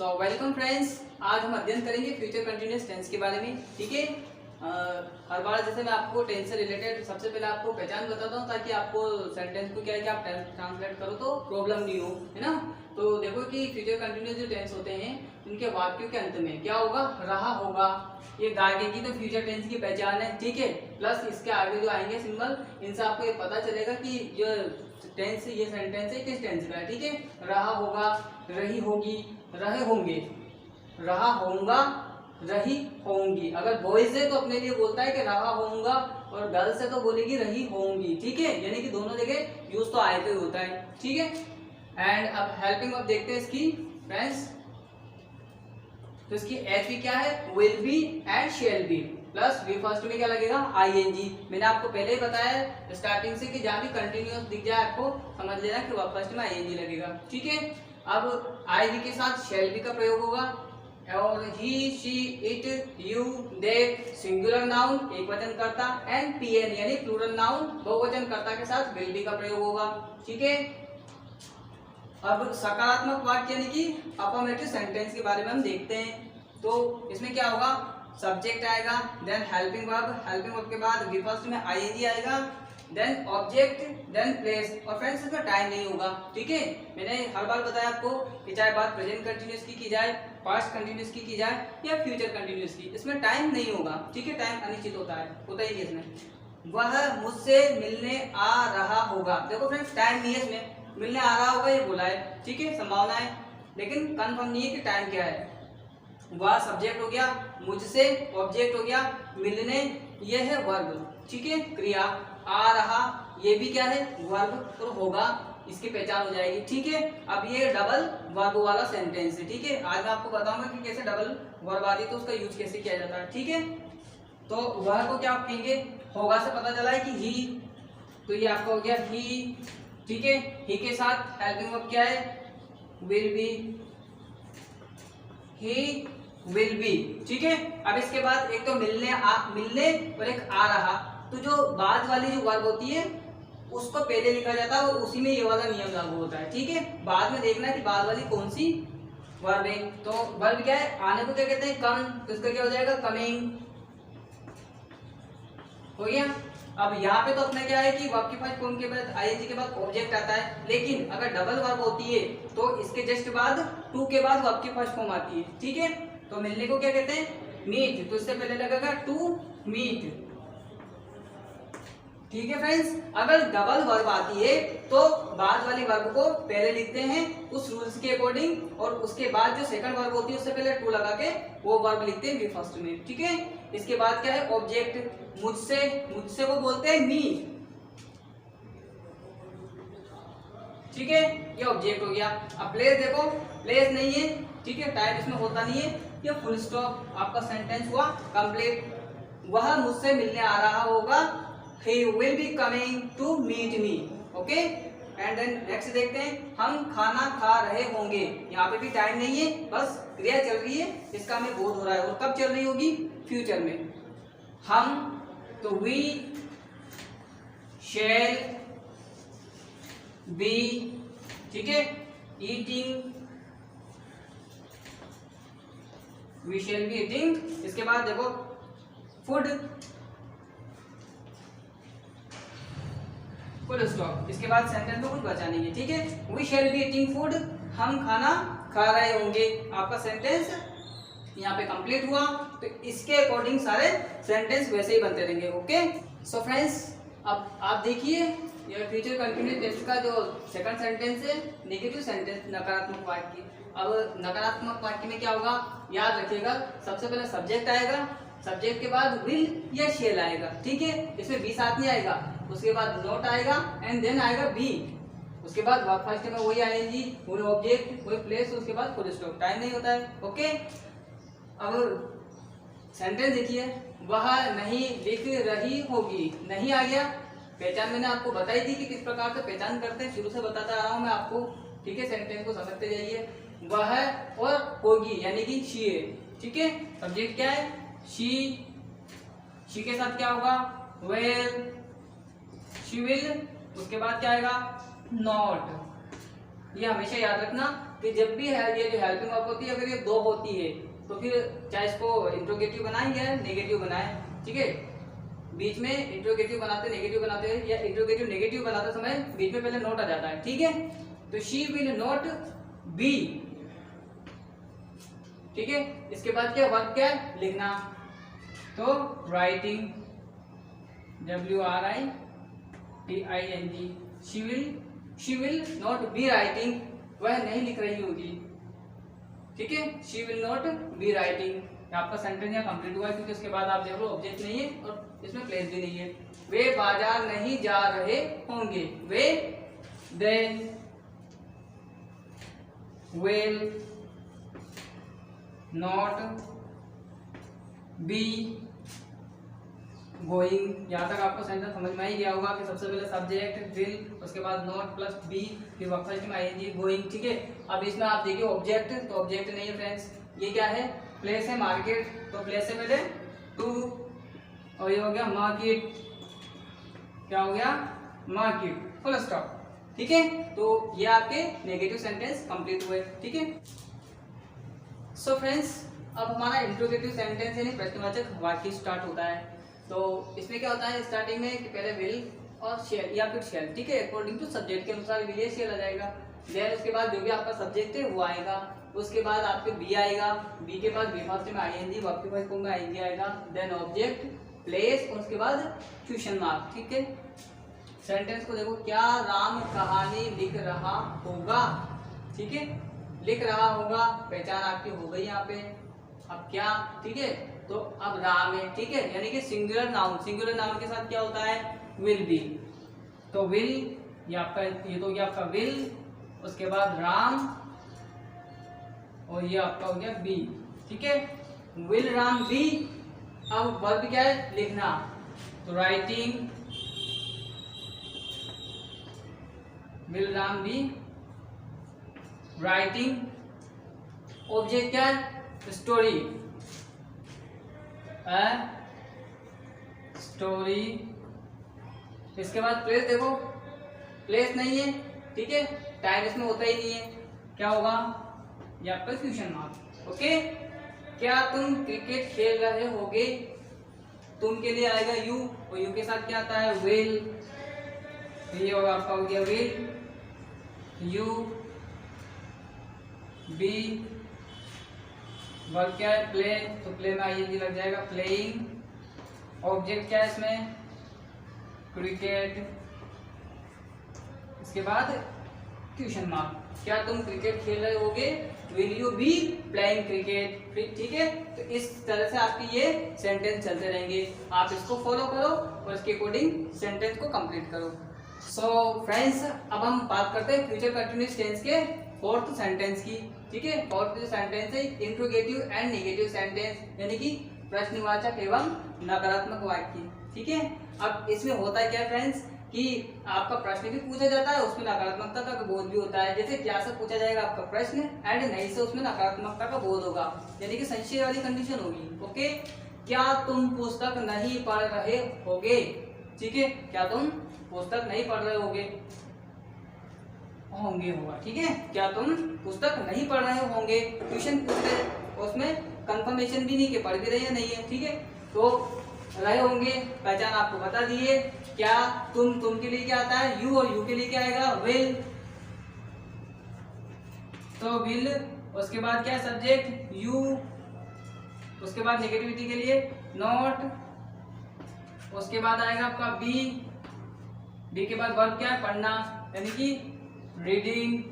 So welcome friends, आज हम अध्ययन करेंगे फ्यूचर कंटिन्यूअस टेंस के बारे में। ठीक है, हर बार जैसे मैं आपको टेंस से रिलेटेड सबसे पहले आपको पहचान बताता हूँ ताकि आपको सेंटेंस को क्या है कि आप ट्रांसलेट करो तो प्रॉब्लम नहीं हो, है ना। तो देखो कि फ्यूचर कंटिन्यूअस जो टेंस होते हैं उनके वाक्यों के अंत में क्या होगा, रहा होगा। ये आगे की तो फ्यूचर टेंस की पहचान है, ठीक है। प्लस इसके आगे जो आएंगे सिंबल, इनसे आपको ये पता चलेगा कि जो टेंस ये सेंटेंस है किस टेंस का है। ठीक है, रहा होगा, रही होगी, रहे होंगे, रहा होऊंगा, रही होंगी। अगर बॉयज है तो अपने लिए बोलता है कि रहा होऊंगा, और गर्ल्स है तो बोलेगी रही होंगी। ठीक है, यानी कि दोनों जगह यूज तो आए तो होता है। ठीक है, एंड अब हेल्पिंग वर्ब देखते हैं इसकी फ्रेंड्स। तो इसकी एचवी क्या है, will be and shall be, plus V first में क्या लगेगा, आईएनजी। मैंने आपको पहले ही बताया स्टार्टिंग से कि जहां भी कंटिन्यूअस दिख जाए आपको समझ लेना कि फर्स्ट में आईएनजी लगेगा। ठीक है, अब आई वी के साथ शेल बी का प्रयोग होगा, और he, she, it, you, they singular noun एक वचन कर्ता, एंड पीएन यानी प्लूरल नाउन बहुवचन कर्ता के साथ विल बी का प्रयोग होगा। ठीक है, अब सकारात्मक वाक्य यानी कि अफर्मेटिव सेंटेंस के बारे में हम देखते हैं। तो इसमें क्या होगा, सब्जेक्ट आएगा, देन हेल्पिंग वर्ब के बाद वी फर्स्ट में आईएनजी आएगा, देन ऑब्जेक्ट, देन प्लेस। और फ्रेंड्स इसमें टाइम नहीं होगा। ठीक है, मैंने हर बार बताया आपको कि चाहे बात प्रेजेंट कंटिन्यूअस की जाए, पास्ट कंटिन्यूअस की जाए या फ्यूचर कंटिन्यूअस की, इसमें टाइम नहीं होगा। ठीक है, टाइम अनिश्चित होता ही है इसमें। वह मुझसे मिलने आ रहा होगा, देखो फ्रेंड्स टाइम नहीं है इसमें, मिलने आ रहा होगा ये बोला है। ठीक है, संभावना है लेकिन कंफर्म नहीं है कि टाइम क्या है। वह सब्जेक्ट हो गया, मुझसे ऑब्जेक्ट हो गया, मिलने ये है वर्ब। ठीक है, क्रिया, आ रहा ये भी क्या है, वर्ब, और होगा इसकी पहचान हो जाएगी। ठीक है, अब ये डबल वर्ब वाला सेंटेंस है। ठीक है, आज मैं आपको बताऊंगा कि कैसे डबल वर्ब आती है तो उसका यूज कैसे किया जाता है। ठीक है, तो वह को क्या आप कहेंगे, होगा से पता चला है कि ही, तो ये आपका हो गया ही। ठीक है, ही के साथ हेल्पिंग वर्ब क्या है, will B, he will be. ठीक है, अब इसके बाद एक तो मिलने और एक आ रहा, तो जो बाद वाली जो वर्ब होती है उसको पहले लिखा जाता है और उसी में ये वाला नियम लागू होता है। ठीक है, बाद में देखना है कि बाद वाली कौन सी वर्ब है। तो वर्ब क्या है, आने को क्या कहते हैं, कम, तो इसका क्या हो जाएगा, कमिंग हो गया। अब यहाँ पे तो अपना क्या है कि वर्ब के पास फॉर्म के बाद आईएनजी के बाद ऑब्जेक्ट आता है, लेकिन अगर डबल वर्ब होती है तो इसके जस्ट बाद टू के बाद वर्ब की फर्स्ट फॉर्म आती है। ठीक है, तो मिलने को क्या कहते हैं, मीट, तो इससे पहले लगेगा टू मीट। ठीक है फ्रेंड्स, अगर डबल वर्ब आती है तो बाद वाली वर्ब को पहले लिखते हैं उस रूल्स के अकॉर्डिंग, और उसके बाद जो सेकंड वर्ब होती है उससे पहले टू लगा के वो वर्ब लिखते हैं वी फर्स्ट में। ठीक है, इसके बाद क्या है, ऑब्जेक्ट, मुझसे वो बोलते हैं मी। ठीक है, ये ऑब्जेक्ट हो गया। अब प्लेस देखो, प्लेस नहीं है। ठीक है, टाइम इसमें होता नहीं है, ये फुल स्टॉप, आपका सेंटेंस हुआ कंप्लीट। वह मुझसे मिलने आ रहा होगा, he will be coming to meet me. Okay, and then next देखते हैं, हम खाना खा रहे होंगे। यहाँ पे भी टाइम नहीं है, बस क्रिया चल रही है, इसका हमें बोध हो रहा है। और कब चल रही होगी, फ्यूचर में। हम, तो we shall be, ठीक है, eating, we shall be eating। इसके बाद देखो फूड, फुल स्टॉप, इसके बाद सेंटेंस में कुछ बचा नहीं है। ठीक है, we shall be eating food, हम खाना खा रहे होंगे, आपका सेंटेंस यहाँ पे कंप्लीट हुआ। तो इसके अकॉर्डिंग सारे सेंटेंस वैसे ही बनते रहेंगे। ओके, सो फ्रेंड्स, अब आप देखिए ये फ्यूचर कंटिन्यूअस टेंस का जो सेकंड सेंटेंस है, नेगेटिव सेंटेंस, नकारात्मक वाक्य। अब नकारात्मक वाक्य में क्या होगा, याद रखिएगा, सबसे पहले सब्जेक्ट आएगा, सब्जेक्ट के बाद विल या शेल आएगा। ठीक है, इसमें बी साथ नहीं आएगा, उसके बाद नोट आएगा, एंड देन आएगा बी, उसके बाद वर्ब फर्स्ट में वही आईएनजी, वही ऑब्जेक्ट, वही प्लेस, उसके बाद फुल स्टॉप। टाइम नहीं होता है। ओके, अब सेंटेंस देखिए, वह नहीं लिख रही होगी, नहीं आ गया, पहचान मैंने आपको बताई थी कि किस प्रकार से पहचान करते हैं, शुरू से बताता आ रहा हूं मैं आपको। ठीक है, सेंटेंस को समझते जाइए। वह और होगी यानी कि शी है। ठीक है, सब्जेक्ट क्या है, शी के साथ क्या होगा, वेल, शी विल, उसके बाद क्या आएगा, नॉट। ये हमेशा याद रखना, कि जब भी ये जो हेल्पिंग वर्ब होती है अगर ये दो होती है तो फिर चाहे इसको इंट्रोगेटिव बनाएं या नेगेटिव बनाएं, ठीक है। बीच में इंट्रोगेटिव बनाते नेगेटिव बनाते हैं या इंट्रोगेटिव नेगेटिव बनाते समय बीच में पहले नोट आ जाता है, ठीक है। तो शी विल नॉट बी, ठीक है। इसके बाद क्या वर्ब क्या है, लिखना, तो writing, WRITING, she will not be writing, वह नहीं लिख रही होगी, ठीक है। She will not be writing. आपका सेंटेंस यहाँ कंप्लीट हुआ है क्योंकि उसके बाद आप देख लो ऑब्जेक्ट नहीं है और इसमें प्लेस भी नहीं है। वे बाजार नहीं जा रहे होंगे, वे they will not be going. यहाँ तक आपको सेंटेंस समझ में ही गया होगा कि सबसे पहले सब्जेक्ट विल, उसके बाद नॉट प्लस बी, फिर वर्ब में आएगी गोइंग, ठीक है। अब इसमें आप देखिए ऑब्जेक्ट, तो ऑब्जेक्ट नहीं है फ्रेंड्स, ये क्या है, प्लेस है मार्केट, तो प्लेस से पहले टू और ये हो गया मार्केट, क्या हो गया मार्केट, फुल स्टॉप, ठीक है। तो ये आपके नेगेटिव सेंटेंस कंप्लीट हुए, ठीक है। सो फ्रेंड्स अब हमारा इंट्रोगेटिव सेंटेंस यानी प्रश्नवाचक वाक्य स्टार्ट होता है। तो इसमें क्या होता है स्टार्टिंग में कि पहले विल और शेल या फिर शेल, ठीक है, अकॉर्डिंग टू सब्जेक्ट के अनुसार विल या शेल आ जाएगा। देन उसके बाद जो भी आपका सब्जेक्ट है वो आएगा, उसके बाद आपके बी आएगा, बी के बाद बी फर्स्ट में आईएनजी, वर्ब के फर्स्ट में आईएनजी आएगा, देन ऑब्जेक्ट, प्लेस और उसके बाद क्वेश्चन मार्क, ठीक है। सेंटेंस को देखो, क्या राम कहानी लिख रहा होगा, ठीक है, लिख रहा होगा, पहचान आपकी हो गई यहाँ पे। अब क्या, ठीक है, तो अब राम है, ठीक है, यानी कि सिंगुलर नाउन, सिंगुलर नाउन के साथ क्या होता है विल बी, तो विल ये आपका, ये तो गया आपका विल, उसके बाद राम और ये आपका हो गया बी, ठीक है, विल राम बी। अब वर्ब क्या है लिखना, तो writing, will Ram be writing. Object क्या है स्टोरी, स्टोरी। इसके बाद प्लेस देखो, प्लेस नहीं है, ठीक है, टाइम इसमें होता ही नहीं है, क्या होगा ये आपका क्वेश्चन मार्क, ओके। क्या तुम क्रिकेट खेल रहे होगे, तुम के लिए आएगा यू और यू के साथ क्या आता है विल, ये होगा आपका हो गया विल, यू बी, वर्ब क्या है प्ले, तो प्ले में आईएनजी लग जाएगा प्लेइंग। ऑब्जेक्ट क्या है इसमें क्रिकेट, इसके बाद क्वेश्चन मार्क, क्या तुम क्रिकेट खेल रहे होगे, will you be playing cricket, ठीक है। तो इस तरह से आपके ये सेंटेंस चलते रहेंगे, आप इसको फॉलो करो और इसके अकॉर्डिंग सेंटेंस को कंप्लीट करो। सो फ्रेंड्स अब हम बात करते हैं फ्यूचर कंटिन्यूअस टेंस के फोर्थ सेंटेंस की, ठीक है। फोर्थ जो सेंटेंस है इंट्रोगेटिव एंड नेगेटिव सेंटेंस, यानी कि प्रश्नवाचक एवं नकारात्मक वाक्य, ठीक है। अब इसमें होता है क्या फ्रेंड्स कि आपका प्रश्न भी पूछा जाता है, उसमें नकारात्मकता का बोध भी होता है। जैसे क्या से पूछा जाएगा आपका प्रश्न एंड नहीं से उसमें नकारात्मकता का बोध होगा, यानी कि संशय वाली कंडीशन होगी, ओके। क्या तुम पुस्तक नहीं पढ़ रहे होगे, ठीक है, क्या तुम पुस्तक नहीं पढ़ रहे होगे, होंगे होगा, ठीक है, क्या तुम पुस्तक नहीं पढ़ रहे होंगे, क्वेश्चन पूछ रहे, उसमें कंफर्मेशन भी नहीं कि पढ़ भी रहे या नहीं है, ठीक है। तो रहे होंगे, पहचान आपको बता दिए। क्या तुम के लिए क्या आता है यू, और यू के लिए क्या आएगा विल, तो विल, उसके बाद क्या सब्जेक्ट यू, उसके बाद नेगेटिविटी के लिए नॉट, उसके बाद आएगा आपका बी, बी के बाद वर्ब क्या है पढ़ना, यानी कि रीडिंग,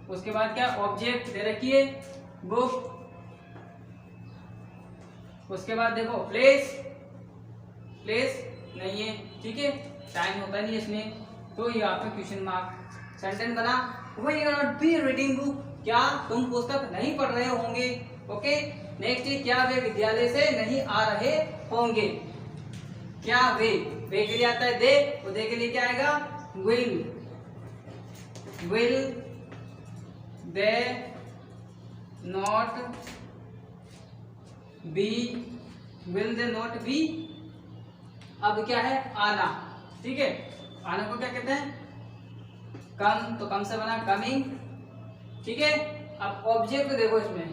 उसके बाद क्या ऑब्जेक्ट दे रखिए बुक, उसके बाद देखो प्लेस, प्लेस नहीं है, ठीक है, टाइम होता नहीं इसमें, तो ये आपका क्वेश्चन मार्क। सेंटेंस बना we are not be reading book, क्या तुम पुस्तक नहीं पढ़ रहे होंगे, ओके। नेक्स्ट है क्या वे विद्यालय से नहीं आ रहे होंगे, क्या वे के लिए आता है दे, तो दे के लिए क्या आएगा will they not be, will they not be. अब क्या है आना, ठीक है, आना को क्या कहते हैं कम, तो कम से बना कमिंग, ठीक है। अब ऑब्जेक्ट देखो इसमें,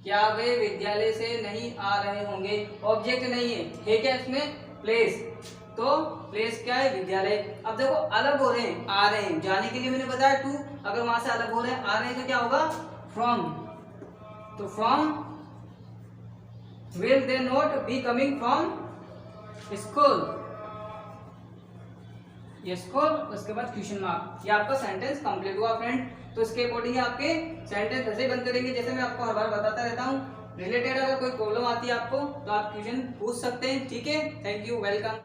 क्या वे विद्यालय से नहीं आ रहे होंगे, ऑब्जेक्ट नहीं है क्या इसमें, प्लेस, तो प्लेस क्या है, विद्यालय। अब देखो अलग हो रहे हैं, आ रहे हैं, जाने के लिए मैंने बताया टू, अगर वहां से अलग हो रहे हैं, आ रहे हैं, तो क्या होगा, फ्रॉम, तो from will they not be coming from school, ये स्कूल, उसके बाद क्वेश्चन मार्क, ये आपका सेंटेंस कंप्लीट हुआ फ्रेंड। तो इसके अकॉर्डिंग आपके सेंटेंस ऐसे बनते रहेंगे जैसे मैं आपको हर बार बताता रहता हूँ। रिलेटेड अगर कोई प्रॉब्लम आती है आपको तो आप क्वेश्चन पूछ सकते हैं, ठीक है। Thank you, welcome.